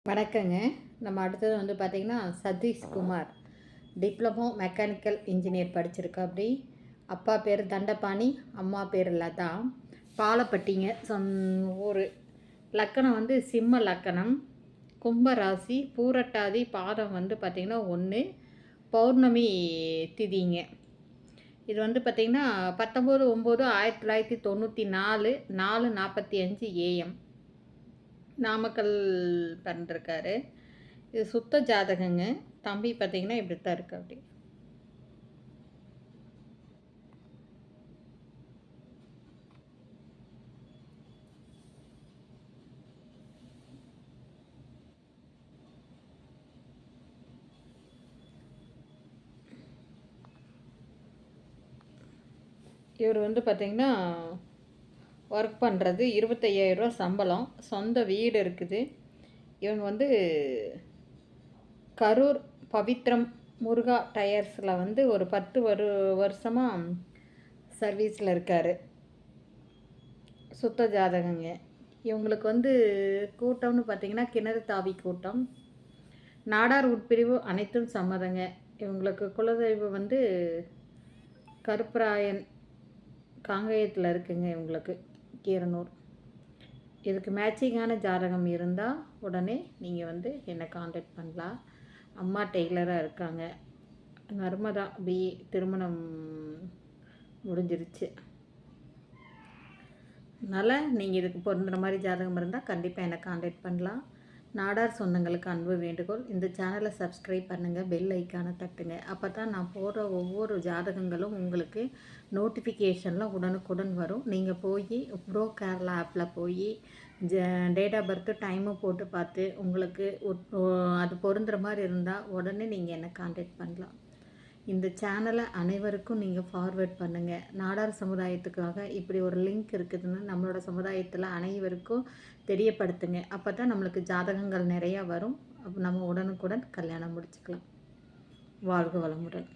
வணக்கங்க. நம்ம அடுத்தது வந்து பார்த்திங்கன்னா சதீஷ்குமார் டிப்ளமோ மெக்கானிக்கல் இன்ஜினியர் படிச்சிருக்காப்படி. அப்பா பேர் தண்டபாணி, அம்மா பேர் லதா. பாலப்பட்டிங்க ஊர். லக்கணம் வந்து சிம்ம லக்கணம், கும்பராசி, பூரட்டாதி பாதம் வந்து பார்த்திங்கன்னா 1, பௌர்ணமி திதிங்க. இது வந்து பார்த்திங்கன்னா 19/9/1994 4:45 AM நாமக்கல் பிறந்திருக்காரு. இது சுத்த ஜாதகங்க. தம்பி பார்த்தீங்கன்னா இப்படி தான் இருக்கு. அப்படி இவர் வந்து பார்த்திங்கன்னா ஒர்க் பண்ணுறது 25,000 சம்பளம், சொந்த வீடு இருக்குது. இவங்க வந்து கரூர் பவித்ரம் முருகா டயர்ஸில் வந்து ஒரு 10 வருஷமாக சர்வீஸில் இருக்கார். சுத்த ஜாதகங்க. இவங்களுக்கு வந்து கூட்டம்னு பார்த்திங்கன்னா கிணறு தாவி கூட்டம், நாடார் உட்பிரிவு அனைத்தும் சம்மதங்க. இவங்களுக்கு குலதெய்வம் வந்து கருப்பராயன் காங்கேயத்தில் இருக்குங்க. இவங்களுக்கு கீரனூர். இதுக்கு மேட்சிங்கான ஜாதகம் இருந்தால் உடனே நீங்கள் வந்து என்னை காண்டாக்ட் பண்ணலாம். அம்மா டெய்லராக இருக்காங்க. நர்மதா பிஏ திருமணம் முடிஞ்சிருச்சு. அதனால் நீங்கள் இதுக்கு பொருந்துகிற மாதிரி ஜாதகம் இருந்தால் கண்டிப்பாக என்னை காண்டாக்ட் பண்ணலாம். நாடார் சொந்தங்களுக்கு அன்பு வேண்டுகோள், இந்த சேனலை சப்ஸ்கிரைப் பண்ணுங்கள், பெல் ஐக்கானை தட்டுங்க. அப்போ தான் நான் போடுற ஒவ்வொரு ஜாதகங்களும் உங்களுக்கு நோட்டிஃபிகேஷனில் உடனுக்குடன் வரும். நீங்கள் போய் ப்ரோ கேரளா ஆப்பில் போய் டேட் ஆஃப் பர்த்து டைமு போட்டு பார்த்து உங்களுக்கு அது பொருந்துகிற மாதிரி இருந்தால் உடனே நீங்கள் என்னை காண்டாக்ட் பண்ணலாம். இந்த சேனலை அனைவருக்கும் நீங்கள் ஃபார்வேர்ட் பண்ணுங்கள். நாடார் சமுதாயத்துக்காக இப்படி ஒரு லிங்க் இருக்குதுன்னு நம்மளோட சமுதாயத்தில் அனைவருக்கும் தெரியப்படுத்துங்க. அப்போ தான் நம்மளுக்கு ஜாதகங்கள் நிறையா வரும். நம்ம உடனுக்குடன் கல்யாணம் முடிச்சுக்கலாம். வாழ்க வளமுடன்.